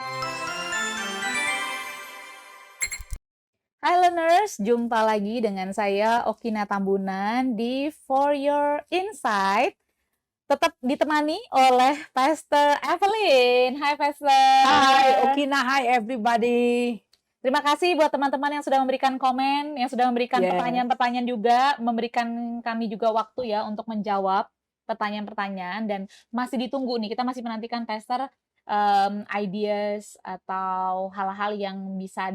Hai learners, jumpa lagi dengan saya Okina Tambunan di For Your Insight. Tetap ditemani oleh Pastor Evelyn. Hai Hai Pastor. Okina, hi everybody. Terima kasih buat teman-teman yang sudah memberikan komen, yang sudah memberikan Yes. pertanyaan-pertanyaan juga, memberikan kami juga waktu ya untuk menjawab pertanyaan-pertanyaan, dan masih ditunggu nih, kita masih menantikan Pastor ideas atau hal-hal yang bisa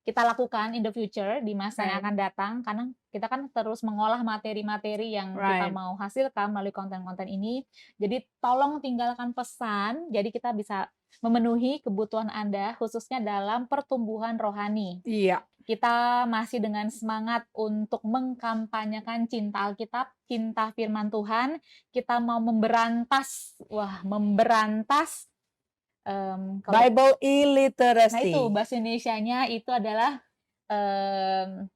kita lakukan in the future di masa yang Right. akan datang, karena kita kan terus mengolah materi-materi yang kita Right. mau hasilkan melalui konten-konten ini. Jadi tolong tinggalkan pesan, jadi kita bisa memenuhi kebutuhan Anda, khususnya dalam pertumbuhan rohani. Iya. Kita masih dengan semangat untuk mengkampanyekan cinta Alkitab, cinta firman Tuhan. Kita mau memberantas Bible nah itu illiteracy. bahasa Indonesianya itu adalah, mmm,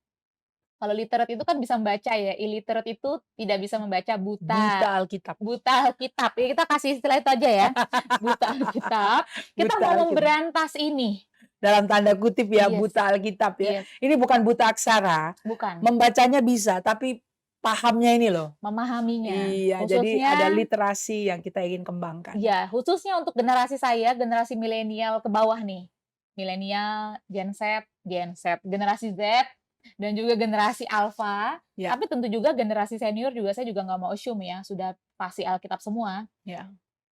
kalau literate itu kan bisa membaca ya, illiterate itu tidak bisa membaca, Buta buta. Alkitab. Buta Alkitab, ya kita kasih istilah itu aja ya, buta Alkitab. Kita Buta mau Alkitab. memberantas ini. Dalam tanda kutip ya, Yes, buta Alkitab ya. yes, Ini bukan buta aksara. bukan, Membacanya bisa, tapi pahamnya ini loh. memahaminya. Iya, jadi ada Khususnya literasi yang kita ingin kembangkan. ya, khususnya untuk generasi saya, generasi milenial ke bawah nih. Milenial, Gen Z, generasi Z, dan juga generasi Alpha. Ya, Tapi tentu juga generasi senior juga saya juga nggak mau assume ya, sudah pasti Alkitab semua. ya.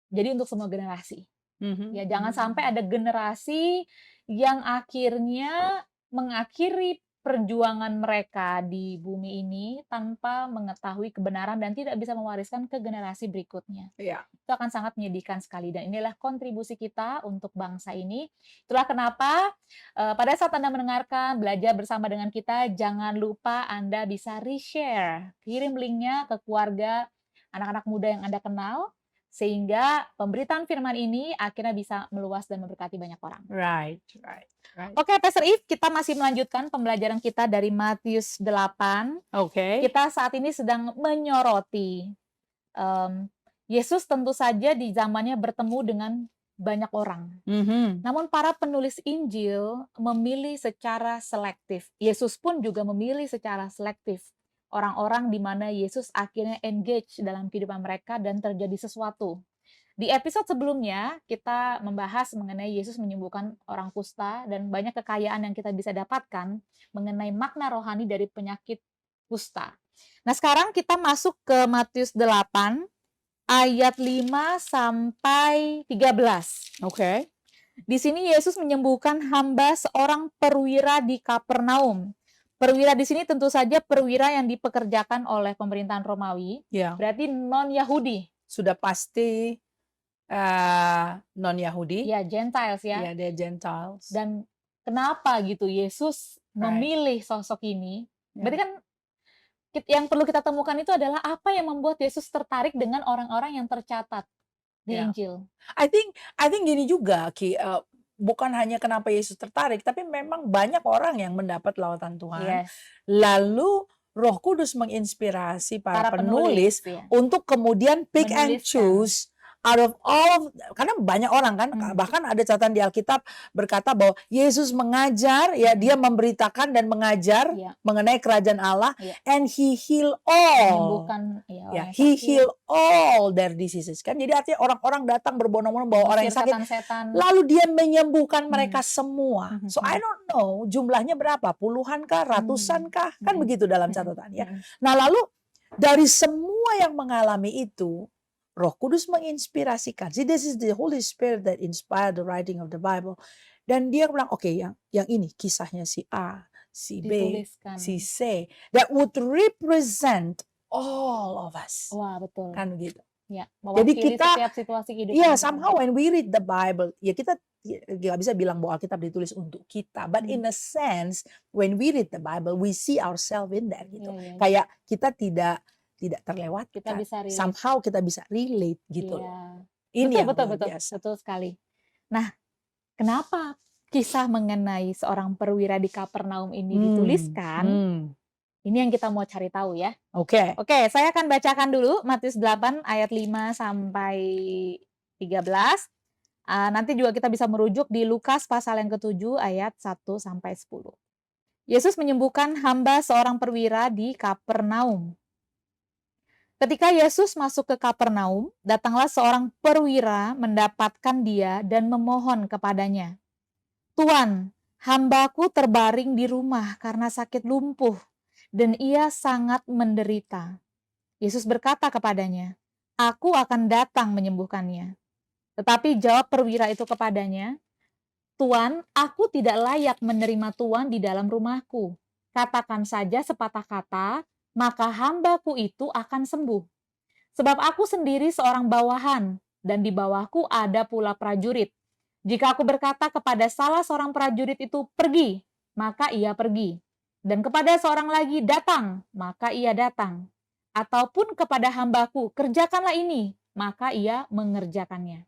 Jadi untuk semua generasi. Mhm. Ya, jangan sampai ada generasi yang akhirnya mengakhiri perjuangan mereka di bumi ini tanpa mengetahui kebenaran dan tidak bisa mewariskan ke generasi berikutnya. Iya. Itu akan sangat menyedihkan sekali, dan inilah kontribusi kita untuk bangsa ini. Itulah kenapa pada saat Anda mendengarkan, belajar bersama dengan kita, jangan lupa Anda bisa reshare, kirim linknya ke keluarga, anak-anak muda yang Anda kenal, sehingga pemberitaan firman ini akhirnya bisa meluas dan memberkati banyak orang. Right, right, right. Oke, Pastor If, kita masih melanjutkan pembelajaran kita dari Matius 8. Oke. Kita saat ini sedang menyoroti Yesus tentu saja di zamannya bertemu dengan banyak orang. Mhm. Namun para penulis Injil memilih secara selektif. Yesus pun juga memilih secara selektif orang-orang di mana Yesus akhirnya engage dalam kehidupan mereka dan terjadi sesuatu. Di episode sebelumnya kita membahas mengenai Yesus menyembuhkan orang kusta dan banyak kekayaan yang kita bisa dapatkan mengenai makna rohani dari penyakit kusta. Nah, sekarang kita masuk ke Matius 8 ayat 5 sampai 13. Oke. Di sini Yesus menyembuhkan hamba seorang perwira di Kapernaum. Perwira di sini tentu saja perwira yang dipekerjakan oleh pemerintahan Romawi, Ya, berarti non-Yahudi. sudah pasti non-Yahudi. Ya, Gentiles ya. Ya, dia Gentiles. Dan kenapa gitu Yesus memilih sosok ini? Ya. Berarti kan yang perlu kita temukan itu adalah apa yang membuat Yesus tertarik dengan orang-orang yang tercatat di Ya. Injil. I think gini juga Ki, bukan hanya kenapa Yesus tertarik, tapi memang banyak orang yang mendapat lawatan Tuhan. Yes. Lalu Roh Kudus menginspirasi para penulis ya. untuk kemudian pick and Menuliskan. choose out of all karena banyak orang kan, bahkan ada catatan di Alkitab berkata bahwa Yesus mengajar, ya dia memberitakan dan mengajar Ya. mengenai kerajaan Allah, Ya. and he heal all. Menyembuhkan ya, orang Ya, yang he sakit, heal all their diseases kan. Jadi artinya orang-orang datang berbondong-bondong bawa orang yang mengusir sakit, setan-setan. lalu dia menyembuhkan mereka semua. Mhm. So I don't know jumlahnya berapa, puluhan kah, ratusan kah, kan begitu dalam catatan ya. Nah lalu dari semua yang mengalami itu, Roh Kudus menginspirasikan. See, this is the Holy Spirit that inspired the writing of the Bible. Dan dia bilang, oke, yang ini kisahnya si A, si B, Dituliskan. si C, that would represent all of us. Wah, betul. Kan begitu. Ya, Jadi mewakili kita, setiap situasi kehidupan yeah, kita. somehow when we read the Bible, ya kita nggak bisa bilang bahwa Alkitab ditulis untuk kita, but in a sense, when we read the Bible, we see ourselves in there gitu. Iya, iya. Kayak kita tidak terlewatkan. Kita bisa relate. Somehow kita bisa relate gitu. Iya. Ini yang betul, luar betul, biasa. betul sekali. Nah, kenapa kisah mengenai seorang perwira di Kapernaum ini dituliskan? Ini yang kita mau cari tahu ya. Oke. Oke, saya akan bacakan dulu Matius 8 ayat 5 sampai 13. Nanti juga kita bisa merujuk di Lukas pasal yang ke-7 ayat 1-10. Yesus menyembuhkan hamba seorang perwira di Kapernaum. Ketika Yesus masuk ke Kapernaum, datanglah seorang perwira mendapatkan dia dan memohon kepadanya, "Tuan, hambaku terbaring di rumah karena sakit lumpuh, dan ia sangat menderita." Yesus berkata kepadanya, "Aku akan datang menyembuhkannya." Tetapi jawab perwira itu kepadanya, "Tuan, aku tidak layak menerima Tuan di dalam rumahku. Katakan saja sepatah kata, maka hambaku itu akan sembuh. Sebab aku sendiri seorang bawahan, dan di bawahku ada pula prajurit. Jika aku berkata kepada salah seorang prajurit itu, 'Pergi,' maka ia pergi. Dan kepada seorang lagi, 'Datang,' maka ia datang. Ataupun kepada hambaku, 'Kerjakanlah ini,' maka ia mengerjakannya."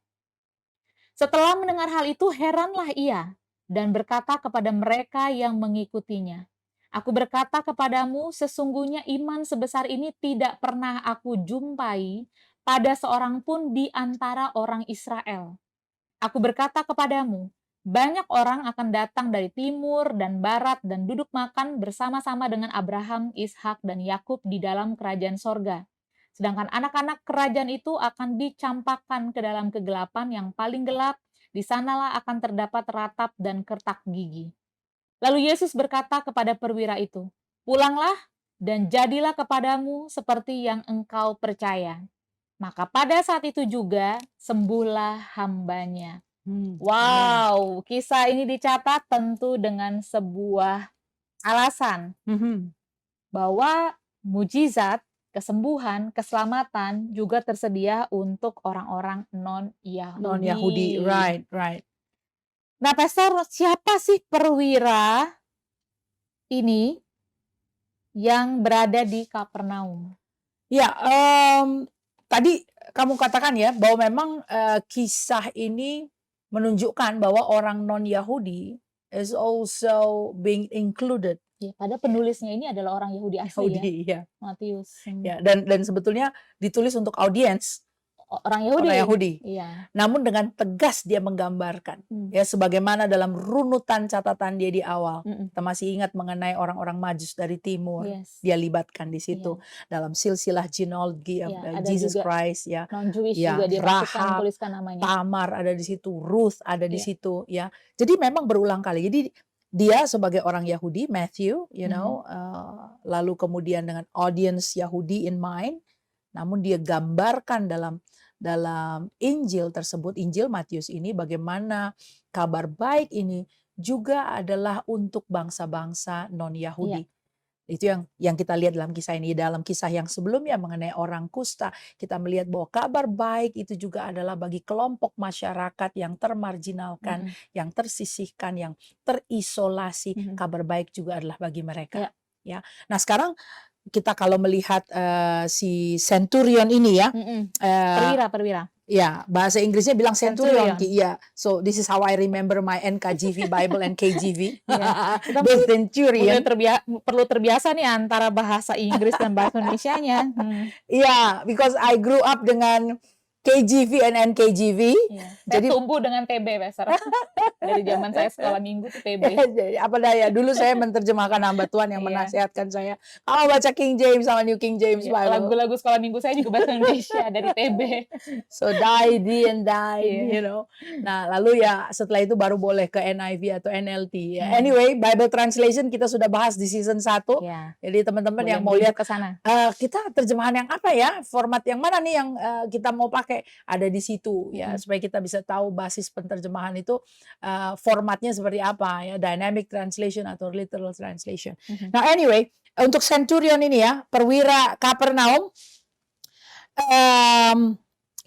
Setelah mendengar hal itu, heranlah ia dan berkata kepada mereka yang mengikutinya, "Aku berkata kepadamu, sesungguhnya iman sebesar ini tidak pernah aku jumpai pada seorang pun di antara orang Israel. Aku berkata kepadamu, banyak orang akan datang dari timur dan barat dan duduk makan bersama-sama dengan Abraham, Ishak, dan Yakub di dalam kerajaan sorga. Sedangkan anak-anak kerajaan itu akan dicampakkan ke dalam kegelapan yang paling gelap, di sanalah akan terdapat ratap dan kertak gigi." Lalu Yesus berkata kepada perwira itu, "Pulanglah dan jadilah kepadamu seperti yang engkau percaya." Maka pada saat itu juga sembuhlah hambanya. Amin. Wow, kisah ini dicatat tentu dengan sebuah alasan Mhm. bahwa mujizat, kesembuhan, keselamatan juga tersedia untuk orang-orang non-Yahudi. Non-Yahudi, right, right. Nah, Pastor, siapa sih perwira ini yang berada di Kapernaum? Ya, tadi kamu katakan ya bahwa memang kisah ini menunjukkan bahwa orang non-Yahudi is also being included. Ya, pada penulisnya ini adalah orang Yahudi asli ya, Yahudi, ya. Matius. Ya, dan sebetulnya ditulis untuk audiens Orang Yahudi. orang Yahudi. Iya. Namun dengan tegas dia menggambarkan, ya sebagaimana dalam runutan catatan dia di awal. Kita masih ingat mengenai orang-orang Majus dari timur, Yes. dia libatkan di situ dalam silsilah genealogy of Iya, ada Jesus juga Christ, ya. non-Jewish Ya, juga dia masukkan, Rahab, tuliskan namanya. Tamar ada di situ, Ruth ada di Iya. situ, ya. Jadi memang berulang kali. Jadi dia sebagai orang Yahudi, Matthew, lalu kemudian dengan audience Yahudi in mind, namun dia gambarkan dalam Injil tersebut, Injil Matius ini, bagaimana kabar baik ini juga adalah untuk bangsa-bangsa non-Yahudi. Itu yang kita lihat dalam kisah ini. Dalam kisah yang sebelumnya mengenai orang kusta, kita melihat bahwa kabar baik itu juga adalah bagi kelompok masyarakat yang termarginalkan, yang tersisihkan, yang terisolasi. Kabar baik juga adalah bagi mereka. Ya. Nah, sekarang kita kalau melihat si centurion ini ya, Perwira. ya bahasa Inggrisnya bilang centurion. Centurion. Ya, so this is how I remember my NKJV Bible and KJV. Kita The centurion. perlu terbiasa nih antara bahasa Inggris dan bahasa Indonesianya. Yeah, because I grew up dengan KJV and NKJV. Saya tumbuh dengan TB, Pastor. Dari zaman saya sekolah minggu tuh TB. Apa daya, dulu saya menerjemahkan hamba Tuhan yang menasihatkan saya, kalau baca King James sama New King James Bible. Lagu-lagu sekolah minggu saya juga bahasa Indonesia dari TB. So died and died, Nah, lalu ya setelah itu baru boleh ke NIV atau NLT. Anyway, Bible translation kita sudah bahas di season 1. Jadi teman-teman yang mau lihat ke sana, kita terjemahan yang apa ya, format yang mana nih yang kita mau pakai, ada di situ ya, supaya kita bisa tahu basis penterjemahan itu formatnya seperti apa ya, dynamic translation atau literal translation. Nah, anyway, untuk centurion ini ya, perwira Kapernaum,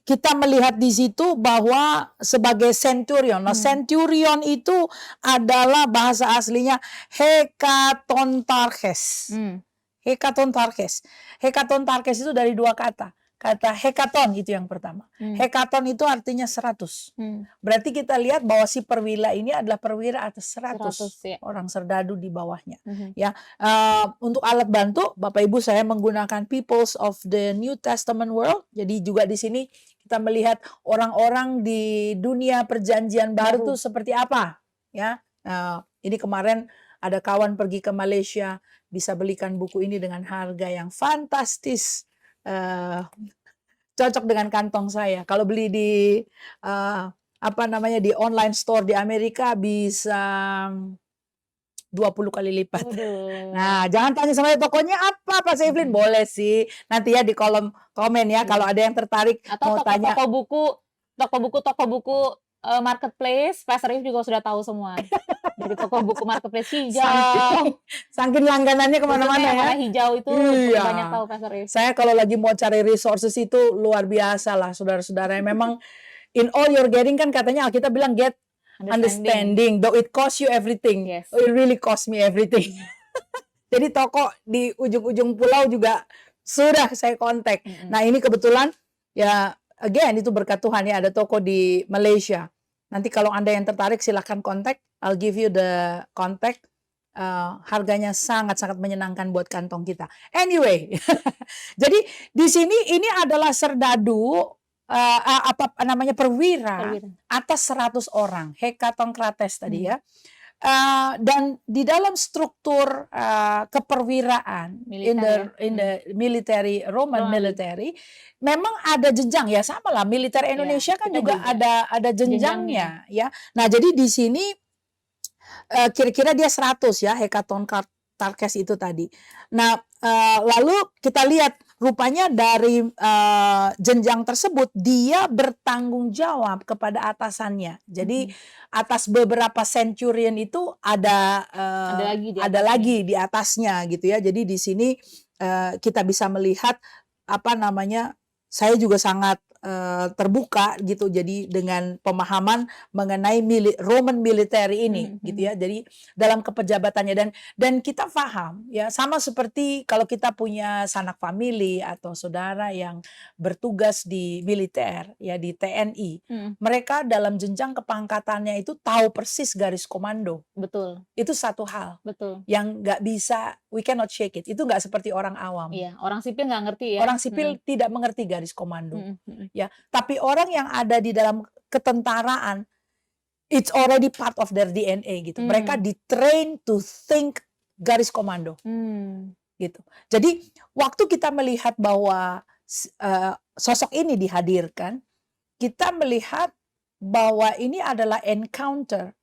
kita melihat di situ bahwa sebagai centurion. Nah, centurion itu adalah bahasa aslinya hekatontarches. Hekatontarches. Hekatontarches itu dari dua kata. Kata hekaton itu yang pertama. Hekaton itu artinya 100. Berarti kita lihat bahwa si perwira ini adalah perwira atas 100 orang serdadu di bawahnya. Ya, untuk alat bantu, Bapak Ibu, saya menggunakan Peoples of the New Testament World. Jadi juga di sini Kita melihat orang-orang di dunia perjanjian baru Baru. tuh seperti apa, ya. Ini kemarin ada kawan pergi ke Malaysia, bisa belikan buku ini dengan harga yang fantastis, cocok dengan kantong saya. Kalau beli di di online store di Amerika bisa 20 kali lipat. Waduh. Nah, jangan tanya sama tokonya apa Pak Evelyn, boleh sih. Nanti ya di kolom komen ya kalau ada yang tertarik Atau mau tanya. toko buku marketplace, Pastor Yves juga sudah tahu semua. Dari toko buku marketplace hijau. Saking langganannya kemana-mana Khususnya yang ya. warna hijau itu Iya. banyak tahu Pastor Yves. Saya kalau lagi mau cari resources itu luar biasa lah, saudara-saudara. Memang in all you're getting, kan katanya Alkitab bilang get understanding, though it cost you everything. Yes. It really cost me everything. Jadi toko di ujung-ujung pulau juga sudah saya kontak. Nah, ini kebetulan ya again itu berkat Tuhan ya, ada toko di Malaysia. Nanti kalau Anda yang tertarik silahkan kontak. I'll give you the contact. Harganya sangat-sangat menyenangkan buat kantong kita. Anyway, jadi di sini ini adalah serdadu perwira atas 100 orang, hekatokrates tadi ya. Dan di dalam struktur keperwiraan in the military Roman military memang ada jenjang ya, sama lah militer Indonesia kan juga ada jenjangnya ya. Nah, jadi di sini kira-kira dia 100 ya hekatokrates itu tadi. Nah, lalu kita lihat rupanya dari jenjang tersebut dia bertanggung jawab kepada atasannya. Jadi atas beberapa centurion itu ada lagi di atasnya gitu ya. Jadi di sini kita bisa melihat saya juga sangat terbuka gitu, jadi dengan pemahaman mengenai Roman military ini gitu ya. Jadi dalam kepejabatannya dan kita paham ya, sama seperti kalau kita punya sanak famili atau saudara yang bertugas di militer ya, di TNI, mereka dalam jenjang kepangkatannya itu tahu persis garis komando. Betul. Itu satu hal. Betul. Yang nggak bisa, we cannot shake it. Itu nggak seperti orang awam. Iya, orang sipil nggak ngerti ya. Orang sipil tidak mengerti garis komando. Ya, tapi orang yang ada di dalam ketentaraan, it's already part of their DNA gitu. Mereka di-train to think garis komando. Gitu. Jadi waktu kita melihat bahwa sosok ini dihadirkan, kita melihat bahwa ini adalah encounter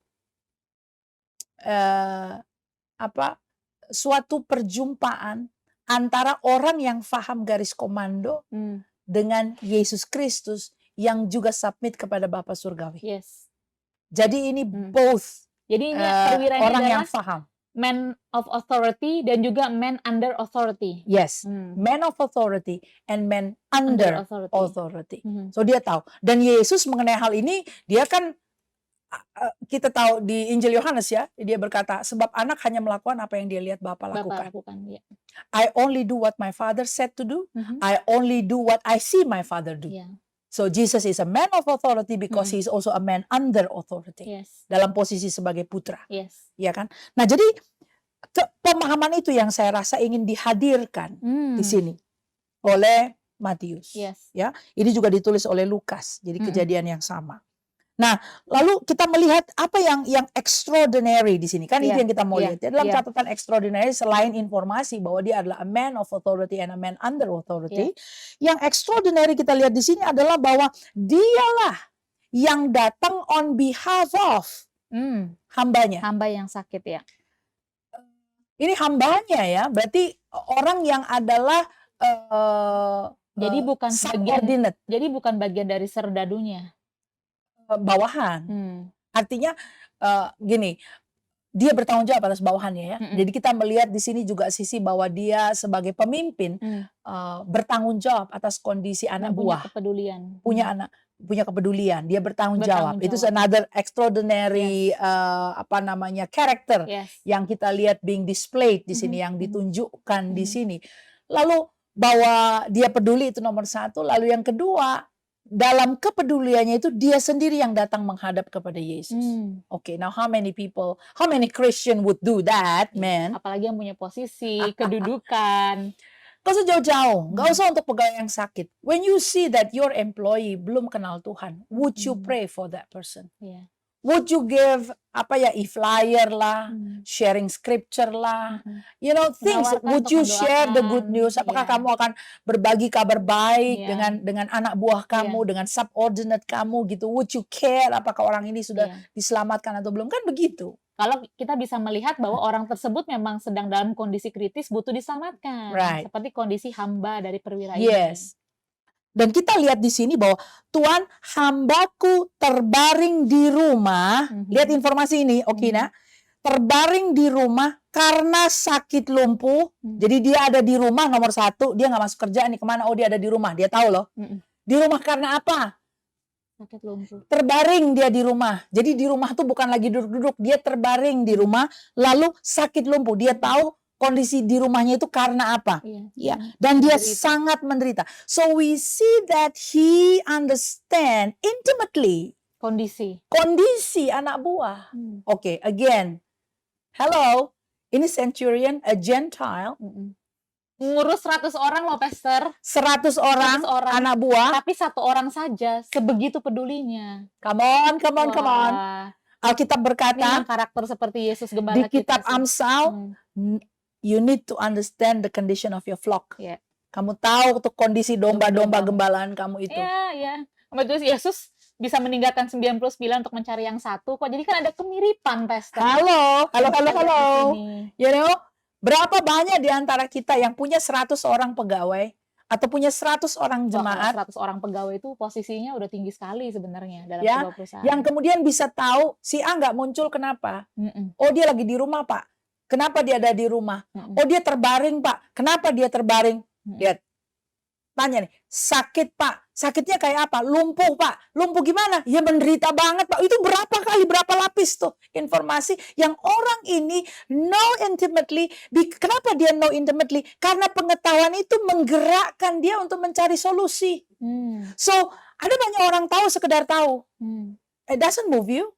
suatu perjumpaan antara orang yang paham garis komando dengan Yesus Kristus yang juga submit kepada Bapa Surgawi. Yes. Jadi ini both. Jadi ini perwiranya orang yang adalah paham. Man of authority dan juga man under authority. Yes, man of authority and man under authority. So dia tahu. Dan Yesus mengenai hal ini, dia kan kita tahu di Injil Yohanes ya, dia berkata, sebab anak hanya melakukan apa yang dia lihat Bapa lakukan. Ya. I only do what my father said to do. I only do what I see my father do. Yeah. So Jesus is a man of authority because he is also a man under authority. Yes. Dalam posisi sebagai putra. Yes. Ya kan? Nah, jadi pemahaman itu yang saya rasa ingin dihadirkan di sini oleh Matius. Yes. Ya, ini juga ditulis oleh Lukas. Jadi kejadian yang sama. Nah, lalu kita melihat apa yang extraordinary di sini. Kan itu yang kita mau lihat. Dalam catatan extraordinary, selain informasi bahwa dia adalah a man of authority and a man under authority, yang extraordinary kita lihat di sini adalah bahwa dialah yang datang on behalf of hambanya. Hamba yang sakit ya. Ini hambanya ya, berarti orang yang adalah jadi bukan subordinate. Jadi bukan bagian dari serdadunya. Bawahan. Artinya gini, dia bertanggung jawab atas bawahannya ya. Jadi kita melihat di sini juga sisi bahwa dia sebagai pemimpin bertanggung jawab atas kondisi anak buah. Punya kepedulian. Dia bertanggung jawab. Itu another extraordinary character yang kita lihat being displayed di sini, yang ditunjukkan di sini. Lalu bahwa dia peduli itu nomor satu. Lalu yang kedua, dalam kepeduliannya itu dia sendiri yang datang menghadap kepada Yesus. Okay, now how many Christian would do that, man? Apalagi yang punya posisi, kedudukan. Gak usah jauh-jauh, gak usah untuk pegawai yang sakit. When you see that your employee belum kenal Tuhan, would you pray for that person? Iya. Would you give e-flyer lah, sharing scripture lah, things. Menawarkan Would untuk you share the good mendoakan, news? Apakah iya. kamu akan berbagi kabar baik Iya. dengan anak buah kamu, Iya. dengan subordinate kamu gitu? Would you care apakah orang ini sudah Iya. diselamatkan atau belum? Kan begitu. Kalau kita bisa melihat bahwa orang tersebut memang sedang dalam kondisi kritis butuh diselamatkan, Right. seperti kondisi hamba dari perwira ini. Yes. Dan kita lihat di sini bahwa Tuhan, hambaku terbaring di rumah. Lihat informasi ini, Okina. Terbaring di rumah karena sakit lumpuh. Jadi dia ada di rumah nomor 1. Dia nggak masuk kerja nih kemana? Oh, dia ada di rumah. Dia tahu loh. Di rumah karena apa? Sakit lumpuh. Terbaring dia di rumah. Jadi di rumah tuh bukan lagi duduk-duduk. Dia terbaring di rumah lalu sakit lumpuh. Dia tahu kondisi di rumahnya itu karena apa? Ya, dan dia sangat menderita. So we see that he understand intimately kondisi anak buah. Oke, again. Hello, ini centurion, a Gentile. Ngurus 100 orang loh, Pastor. 100 orang anak buah. Tapi 1 orang saja sebegitu pedulinya. Come on. Alkitab berkata, karakter seperti Yesus gembala di kitab Amsal, you need to understand the condition of your flock. Yeah. Kamu tahu tuh kondisi domba-domba gembalaan kamu itu. Iya. Terus Yesus bisa meninggalkan 99 untuk mencari yang 1. Kok jadi kan ada kemiripan, Pastor. Halo. Berapa banyak di antara kita yang punya 100 orang pegawai atau punya 100 orang jemaat? 100 orang pegawai itu posisinya udah tinggi sekali sebenarnya dalam sebuah perusahaan. Yang kemudian bisa tahu si A nggak muncul kenapa? Oh, dia lagi di rumah, Pak. Kenapa dia ada di rumah? Oh, dia terbaring, Pak. Kenapa dia terbaring? Lihat. Tanya nih, sakit, Pak. Sakitnya kayak apa? Lumpuh, Pak. Lumpuh gimana? Ya menderita banget, Pak. Itu berapa lapis tuh informasi yang orang ini know intimately. Kenapa dia know intimately? Karena pengetahuan itu menggerakkan dia untuk mencari solusi. So, ada banyak orang tahu sekedar tahu. It doesn't move you.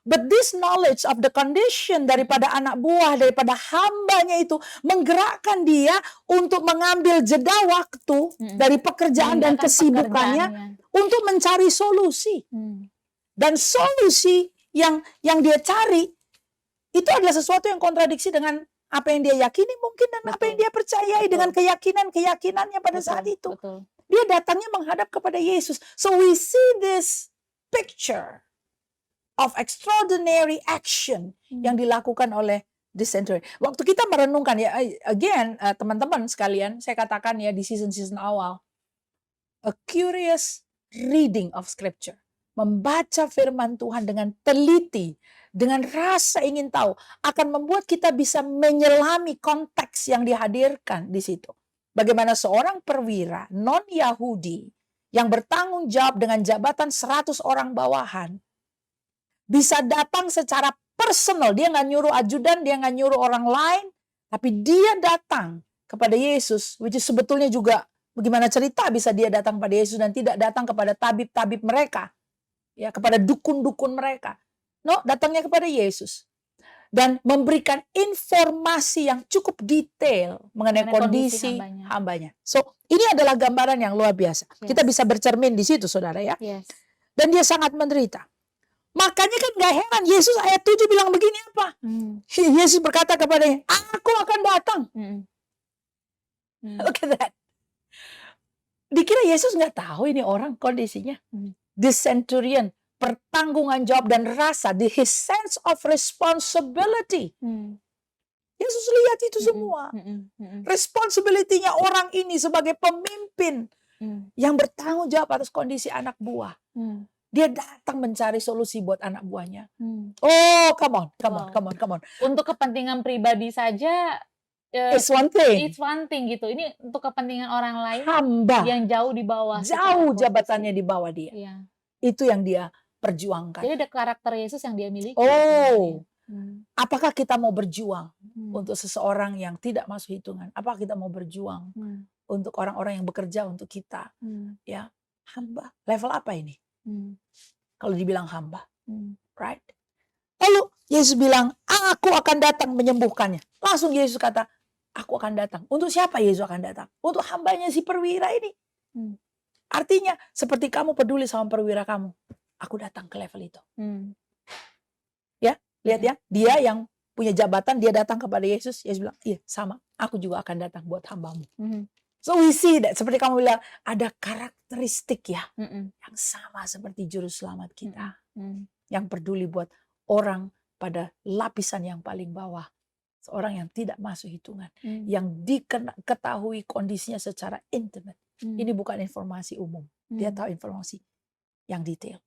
But this knowledge of the condition daripada anak buah, daripada hambanya itu menggerakkan dia untuk mengambil jeda waktu dari pekerjaan dan kesibukannya untuk mencari solusi. Dan solusi yang dia cari itu adalah sesuatu yang kontradiksi dengan apa yang dia yakini mungkin dan apa yang dia percayai dengan keyakinannya pada saat itu. Dia datangnya menghadap kepada Yesus. So we see this picture of extraordinary action yang dilakukan oleh the centurion. Waktu kita merenungkan ya, again teman-teman sekalian, saya katakan ya di season awal, a curious reading of scripture, membaca firman Tuhan dengan teliti, dengan rasa ingin tahu, akan membuat kita bisa menyelami konteks yang dihadirkan di situ. Bagaimana seorang perwira non-Yahudi yang bertanggung jawab dengan jabatan 100 orang bawahan bisa datang secara personal. Dia nggak nyuruh ajudan, dia nggak nyuruh orang lain. Tapi dia datang kepada Yesus. Which is sebetulnya juga bagaimana cerita bisa dia datang pada Yesus dan tidak datang kepada tabib-tabib mereka. Ya, kepada dukun-dukun mereka. No, datangnya kepada Yesus. Dan memberikan informasi yang cukup detail mengenai kondisi hambanya. So, ini adalah gambaran yang luar biasa. Kita bisa bercermin di situ, saudara ya. Dan dia sangat menderita. Makanya kan gak heran Yesus ayat 7 bilang begini apa? Yesus berkata kepadanya, aku akan datang. Look at that. Dikira Yesus gak tahu ini orang kondisinya. The centurion, pertanggungan jawab dan rasa, his sense of responsibility. Yesus lihat itu semua. Responsibility-nya orang ini sebagai pemimpin yang bertanggung jawab atas kondisi anak buah. Dia datang mencari solusi buat anak buahnya. Oh, come on. Untuk kepentingan pribadi saja, it's one thing. It's one thing gitu. Ini untuk kepentingan orang lain hamba yang jauh di bawah. Jauh jabatannya di bawah dia. Iya. Itu yang dia perjuangkan. Jadi ada karakter Yesus yang dia miliki. Oh, apakah kita mau berjuang untuk seseorang yang tidak masuk hitungan? Apakah kita mau berjuang untuk orang-orang yang bekerja untuk kita? Ya, hamba. Level apa ini? Kalau dibilang hamba, right? Lalu Yesus bilang, aku akan datang menyembuhkannya. Langsung Yesus kata, aku akan datang. Untuk siapa Yesus akan datang? Untuk hambanya si perwira ini. Hmm. Artinya seperti kamu peduli sama perwira kamu, aku datang ke level itu. Ya, lihat ya, dia yang punya jabatan, dia datang kepada Yesus. Yesus bilang, iya sama, aku juga akan datang buat hambamu. So we see that, seperti kamu bilang, ada karakteristik ya, yang sama seperti juru selamat kita. Yang peduli buat orang pada lapisan yang paling bawah. Seorang yang tidak masuk hitungan. Yang diketahui kondisinya secara intimate. Ini bukan informasi umum. Dia tahu informasi yang detail.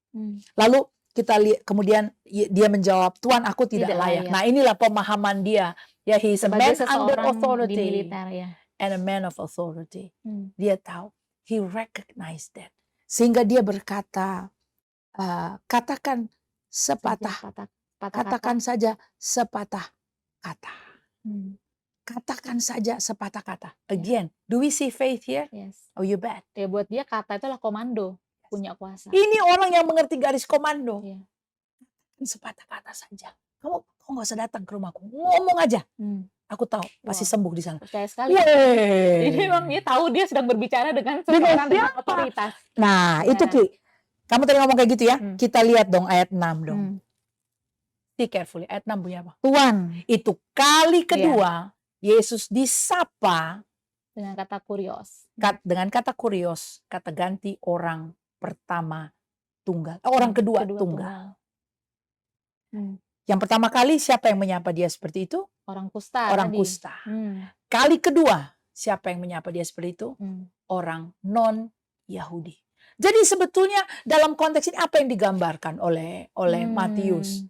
Lalu kita lihat, kemudian dia menjawab, Tuhan aku tidak layak. Nah inilah pemahaman dia. Ya, he is a man under authority. Di militer, ya. And a man of authority. Dia tahu. He recognized that. Sehingga dia berkata, katakan sepatah. Katakan saja sepatah kata. Katakan saja sepatah kata. Again, do we see faith here? Yes. Oh, you bet. Ya, buat dia kata itu adalah komando, punya kuasa. Ini orang yang mengerti garis komando. Iya. Sepatah kata saja. Kamu nggak usah datang ke rumahku. Ngomong aja. Aku tahu pasti sembuh di sana. Percaya sekali. Jadi memang dia tahu dia sedang berbicara dengan seseorang dengan otoritas. Nah, itu Ki. Kamu tadi ngomong kayak gitu ya. Kita lihat dong ayat 6 dong. See carefully. Ayat 6 bunyi apa? Tuhan. Itu kali kedua Yesus disapa Dengan kata kurios. Dengan kata kurios, kata ganti orang pertama tunggal. Orang kedua tunggal. Yang pertama kali siapa yang menyapa dia seperti itu? Orang kusta. Orang kusta. Kali kedua siapa yang menyapa dia seperti itu? Orang non-Yahudi. Jadi sebetulnya dalam konteks ini apa yang digambarkan oleh Matius?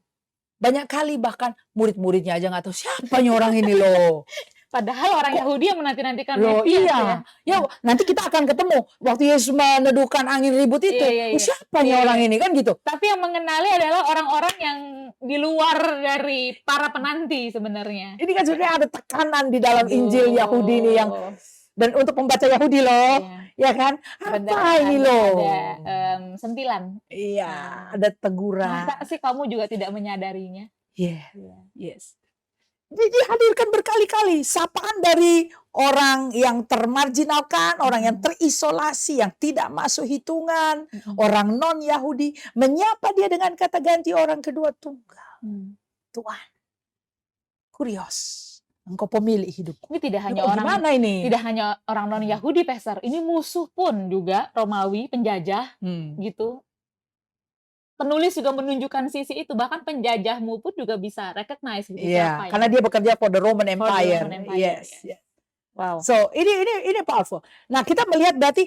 Banyak kali bahkan murid-muridnya aja nggak tahu siapanya orang ini loh. Padahal orang Yahudi yang menanti-nantikan Mesias. Ya, nanti kita akan ketemu waktu Yesus meneduhkan angin ribut itu. Siapanya orang ini kan gitu. Tapi yang mengenali adalah orang-orang yang di luar dari para penanti sebenarnya. Ini kan sebenarnya ada tekanan di dalam Injil Yahudi ini yang, dan untuk pembaca Yahudi loh, ya kan? Apa ini loh? Ada sentilan. Iya, ada teguran. Masa sih kamu juga tidak menyadarinya? Yes. Dihadirkan berkali-kali sapaan dari orang yang termarginalkan, orang yang terisolasi, yang tidak masuk hitungan, orang non-Yahudi, menyapa dia dengan kata ganti orang kedua tunggal. Tuhan, kurios, engkau pemilik hidupku. Ini tidak hanya tidak hanya orang non-Yahudi, Pastor. Ini musuh pun juga, Romawi, penjajah, gitu. Penulis juga menunjukkan sisi itu, bahkan penjajahmu pun juga bisa recognize gitu. Iya, karena dia bekerja for the Roman Empire. Yes. Wow. So ini powerful. Nah, kita melihat berarti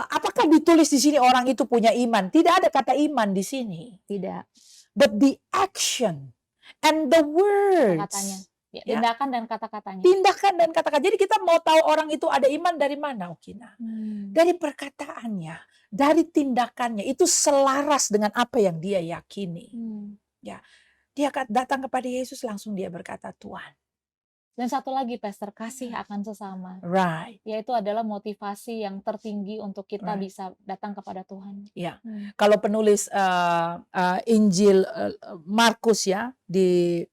apakah ditulis di sini orang itu punya iman? Tidak ada kata iman di sini. Tidak. But the action and the words. Katanya. Ya, tindakan dan kata-katanya. Tindakan dan kata-kata. Jadi kita mau tahu orang itu ada iman dari mana, Okina? Dari perkataannya, dari tindakannya. Itu selaras dengan apa yang dia yakini. Ya, dia datang kepada Yesus, langsung dia berkata, Tuhan. Dan satu lagi, Pastor, kasih akan sesama. Right. Yaitu adalah motivasi yang tertinggi untuk kita bisa datang kepada Tuhan. Ya, kalau penulis Injil Markus ya, di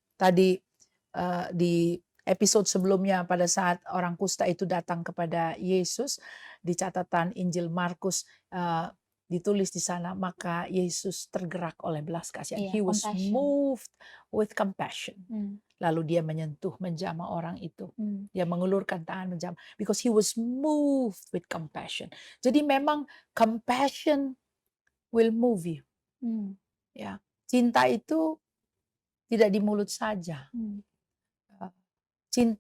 episode sebelumnya pada saat orang kusta itu datang kepada Yesus, di catatan Injil Markus ditulis di sana, maka Yesus tergerak oleh belas kasihan. He was moved with compassion. Lalu dia menyentuh, menjamah orang itu. Dia mengulurkan tangan menjamah. Because he was moved with compassion. Jadi memang compassion will move you. Ya, cinta itu tidak di mulut saja.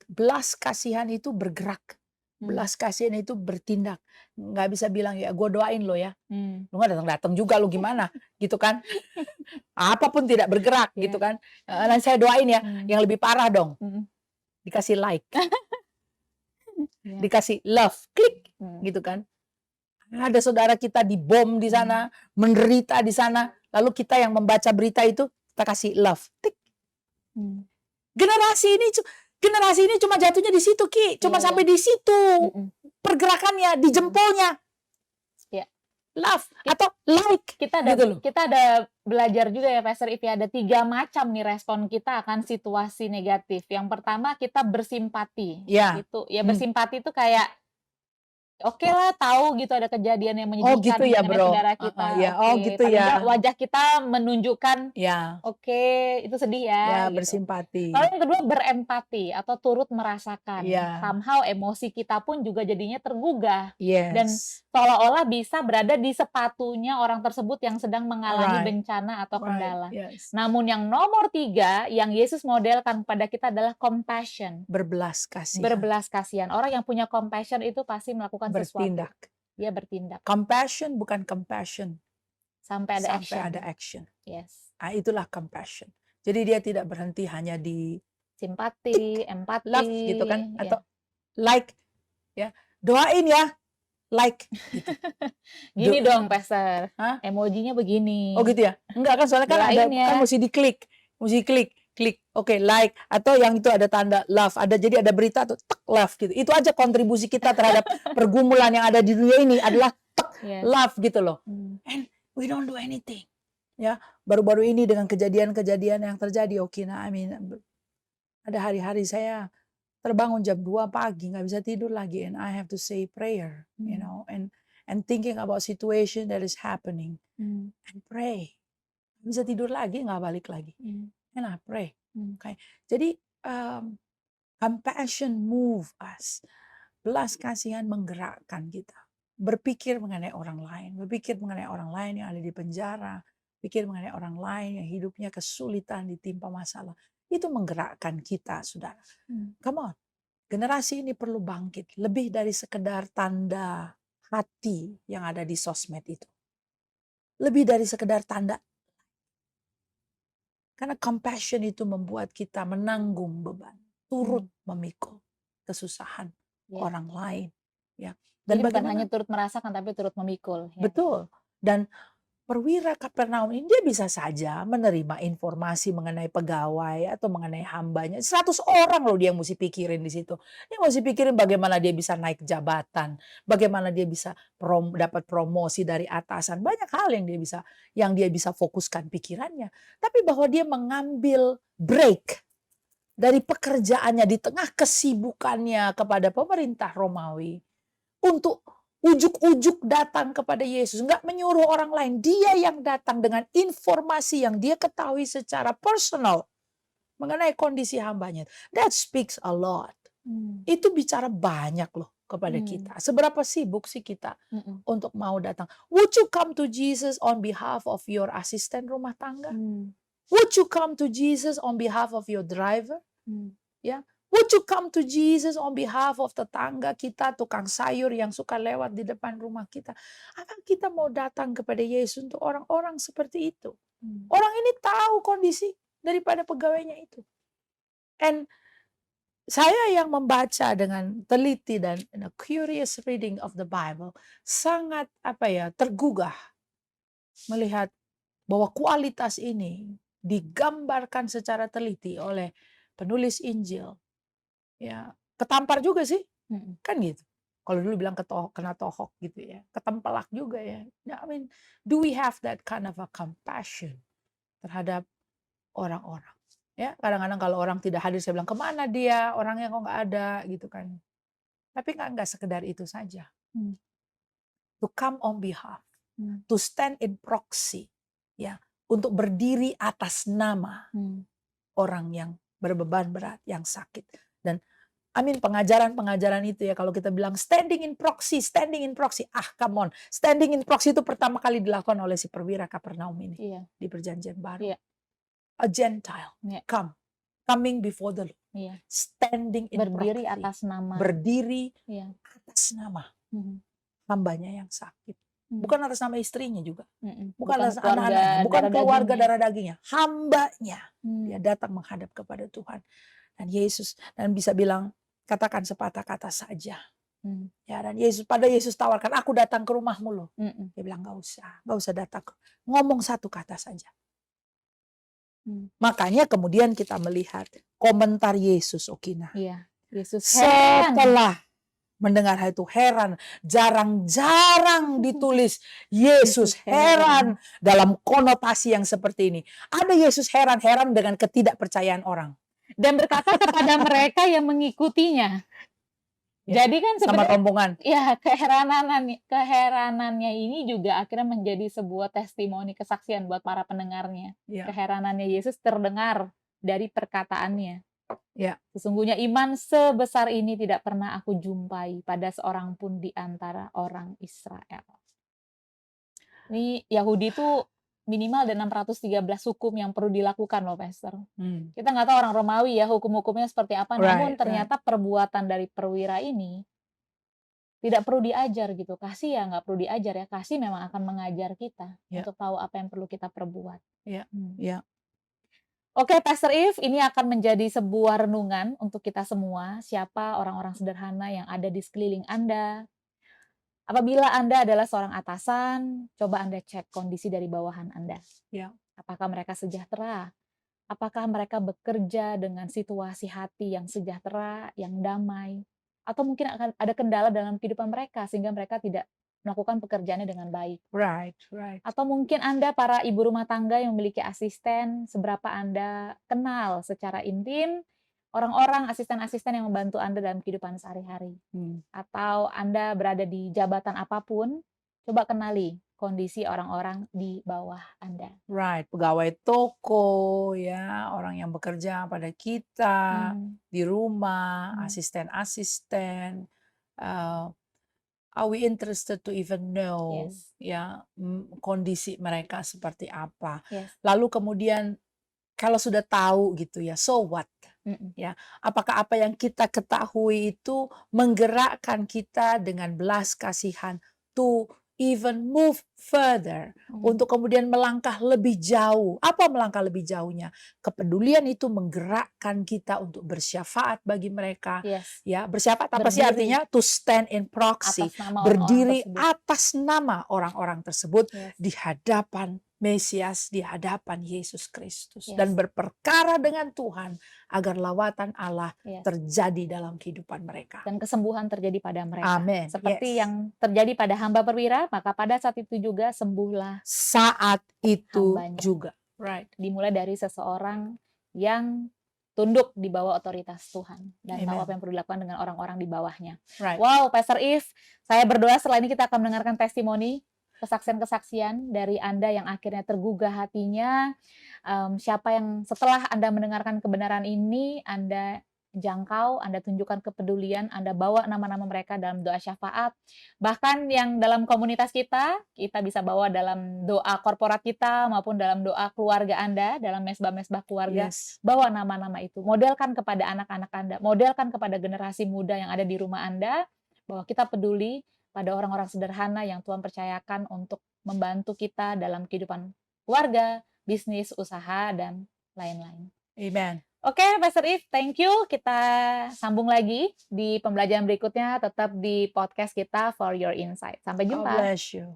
Belas kasihan itu bergerak. Belas kasihan itu bertindak. Nggak bisa bilang ya gue doain lo ya. Lu nggak datang-datang juga lu gimana gitu kan. Apapun tidak bergerak gitu kan. Nanti saya doain ya. Yang lebih parah dong. Dikasih like. Dikasih love. Klik gitu kan. Ada saudara kita dibom di sana. Menderita di sana. Lalu kita yang membaca berita itu kita kasih love. Tik. Generasi ini cuma jatuhnya di situ, Ki. Cuma sampai di situ. Pergerakannya di jempolnya. Love atau like. Kita ada belajar juga ya Pastor Ipi, ada 3 macam nih respon kita akan situasi negatif. Yang pertama kita bersimpati, Ya. gitu. Ya bersimpati itu kayak, oke lah tahu gitu ada kejadian yang Oh menyedihkan gitu ya mengenai bro. saudara kita, Ya. Oh oke. gitu Paling enggak ya. wajah kita menunjukkan, Ya. oke itu sedih ya, Ya gitu. bersimpati. Lalu yang kedua berempati atau turut merasakan. Ya. Somehow emosi kita pun juga jadinya tergugah. Dan Yes. seolah-olah bisa berada di sepatunya orang tersebut yang sedang mengalami Right. bencana atau Right. kendala. Yes. Namun yang nomor 3 yang Yesus modelkan pada kita adalah compassion. Berbelas kasihan. Berbelas kasihan. Orang yang punya compassion itu pasti melakukan sesuatu. Bertindak. Dia bertindak. Compassion bukan compassion. Sampai ada Sampai action. ada action. Yes. Nah, itulah compassion. Jadi dia tidak berhenti hanya di Simpati, empati, love gitu kan, ya. atau like ya. Doain ya. Like gitu. Gini dong, Pastor. Hah? Emojinya begini. Oh gitu ya? Enggak kan soalnya kan ada Doain ya. kan mesti diklik. Mesti klik. Oke, like atau yang itu ada tanda love, ada jadi ada berita tuh tek love gitu. Itu aja kontribusi kita terhadap pergumulan yang ada di dunia ini adalah tek love gitu loh. And we don't do anything. Ya, baru-baru ini dengan kejadian-kejadian yang terjadi, I mean, ada hari-hari saya terbangun jam 2 pagi nggak bisa tidur lagi, and I have to say prayer, you know, and thinking about situation that is happening, and pray. Nggak bisa tidur lagi, nggak balik lagi, and I pray. Okay. Jadi compassion move us, belas kasihan menggerakkan kita, berpikir mengenai orang lain, berpikir mengenai orang lain yang ada di penjara, pikir mengenai orang lain yang hidupnya kesulitan ditimpa masalah. Itu menggerakkan kita, saudara. Come on. Generasi ini perlu bangkit. Lebih dari sekedar tanda hati yang ada di sosmed itu. Lebih dari sekedar tanda. Karena compassion itu membuat kita menanggung beban. Turut memikul kesusahan orang lain. Ya. Dan jadi bukan bagaimana? hanya turut merasakan, tapi turut memikul. Ya. Betul. Dan perwira Kapernaum ini dia bisa saja menerima informasi mengenai pegawai atau mengenai hambanya. 100 orang loh dia mesti pikirin di situ. Dia mesti pikirin bagaimana dia bisa naik jabatan, bagaimana dia bisa dapat promosi dari atasan. Banyak hal yang dia bisa fokuskan pikirannya. Tapi bahwa dia mengambil break dari pekerjaannya di tengah kesibukannya kepada pemerintah Romawi untuk ujuk-ujuk datang kepada Yesus, nggak menyuruh orang lain, dia yang datang dengan informasi yang dia ketahui secara personal mengenai kondisi hambanya. That speaks a lot. Itu bicara banyak loh kepada kita. Seberapa sibuk sih kita untuk mau datang? Would you come to Jesus on behalf of your asisten rumah tangga? Would you come to Jesus on behalf of your driver? Ya. Would you come to Jesus on behalf of tetangga kita, tukang sayur yang suka lewat di depan rumah kita? Apa kita mau datang kepada Yesus untuk orang-orang seperti itu? Orang ini tahu kondisi daripada pegawainya itu. And saya yang membaca dengan teliti dan a curious reading of the Bible, sangat tergugah melihat bahwa kualitas ini digambarkan secara teliti oleh penulis Injil. Ya, ketampar juga sih, kan gitu. Kalau dulu bilang kena tohok gitu ya, ketempelak juga ya. I mean, do we have that kind of a compassion terhadap orang-orang? Ya, kadang-kadang kalau orang tidak hadir, saya bilang kemana dia, orangnya kok nggak ada gitu kan. Tapi nggak sekedar itu saja. To come on behalf, to stand in proxy, ya, untuk berdiri atas nama orang yang berbeban berat, yang sakit. Dan pengajaran-pengajaran itu ya, kalau kita bilang standing in proxy, come on. Standing in proxy itu pertama kali dilakukan oleh si perwira Kapernaum ini di Perjanjian Baru. A Gentile, coming before the Lord, standing in berdiri proxy, atas nama, berdiri atas nama hambanya yang sakit. Bukan atas nama istrinya juga, bukan atas anak-anaknya, bukan keluarga darah dagingnya, hambanya. Dia datang menghadap kepada Tuhan. Dan Yesus bisa bilang, katakan sepatah kata saja. Ya, dan pada Yesus tawarkan, aku datang ke rumahmu loh. Dia bilang nggak usah datang, ngomong satu kata saja. Makanya kemudian kita melihat komentar Yesus, Okina. Yesus mendengar hal itu heran. Jarang-jarang ditulis Yesus Yesus heran. heran dalam konotasi yang seperti ini. Ada Yesus heran-heran dengan ketidakpercayaan orang. Dan berkata kepada mereka yang mengikutinya. Ya, Jadi kan sama sebenarnya rombongan. ya keheranannya ini juga akhirnya menjadi sebuah testimoni kesaksian buat para pendengarnya. Ya, Keheranannya Yesus terdengar dari perkataannya. ya, Sesungguhnya iman sebesar ini tidak pernah aku jumpai pada seorang pun di antara orang Israel. Ini Yahudi itu minimal ada 613 hukum yang perlu dilakukan loh, Pastor. Kita nggak tahu orang Romawi ya hukum-hukumnya seperti apa, namun Right, right. ternyata perbuatan dari perwira ini tidak perlu diajar gitu. Kasih ya nggak perlu diajar ya, kasih memang akan mengajar kita Ya. untuk tahu apa yang perlu kita perbuat. Ya, Hmm. ya. Oke, Pastor If, ini akan menjadi sebuah renungan untuk kita semua. Siapa orang-orang sederhana yang ada di sekeliling Anda? Apabila Anda adalah seorang atasan, coba Anda cek kondisi dari bawahan Anda. Ya. Apakah mereka sejahtera? Apakah mereka bekerja dengan situasi hati yang sejahtera, yang damai? Atau mungkin akan ada kendala dalam kehidupan mereka sehingga mereka tidak melakukan pekerjaannya dengan baik. Right, right. Atau mungkin Anda para ibu rumah tangga yang memiliki asisten, seberapa Anda kenal secara intim orang-orang asisten-asisten yang membantu Anda dalam kehidupan sehari-hari. Atau Anda berada di jabatan apapun, coba kenali kondisi orang-orang di bawah Anda. Right, pegawai toko ya, orang yang bekerja pada kita di rumah, asisten-asisten. Are we interested to even know Yes. ya kondisi mereka seperti apa? Yes. Lalu kemudian kalau sudah tahu gitu ya, so what? Ya, apakah apa yang kita ketahui itu menggerakkan kita dengan belas kasihan to even move further, untuk kemudian melangkah lebih jauh. Apa melangkah lebih jauhnya? Kepedulian itu menggerakkan kita untuk bersyafaat bagi mereka. Yes. Ya, bersyafaat apa sih Berdiri artinya? To stand in proxy, atas nama berdiri orang-orang tersebut. atas nama orang-orang tersebut Yes. di hadapan Mesias, di hadapan Yesus Kristus, Yes. dan berperkara dengan Tuhan agar lawatan Allah Yes. terjadi dalam kehidupan mereka. Dan kesembuhan terjadi pada mereka. Amin. Seperti Yes. yang terjadi pada hamba perwira, maka pada saat itu juga sembuhlah Saat itu hambanya. juga. Right. Dimulai dari seseorang yang tunduk di bawah otoritas Tuhan dan tahu Amen. apa yang perlu dilakukan dengan orang-orang di bawahnya. Right. Wow, Pastor If, saya berdoa setelah ini kita akan mendengarkan testimoni, kesaksian-kesaksian dari Anda yang akhirnya tergugah hatinya. Siapa yang setelah Anda mendengarkan kebenaran ini, Anda jangkau, Anda tunjukkan kepedulian, Anda bawa nama-nama mereka dalam doa syafaat. Bahkan yang dalam komunitas kita bisa bawa dalam doa korporat kita maupun dalam doa keluarga Anda, dalam mesbah-mesbah keluarga. Yes. Bawa nama-nama itu, modelkan kepada anak-anak Anda, modelkan kepada generasi muda yang ada di rumah Anda, bahwa kita peduli pada orang-orang sederhana yang Tuhan percayakan untuk membantu kita dalam kehidupan keluarga, bisnis, usaha, dan lain-lain. Amen. Oke, Pastor If, thank you. Kita sambung lagi di pembelajaran berikutnya, tetap di podcast kita For Your Insight. Sampai God jumpa. bless you.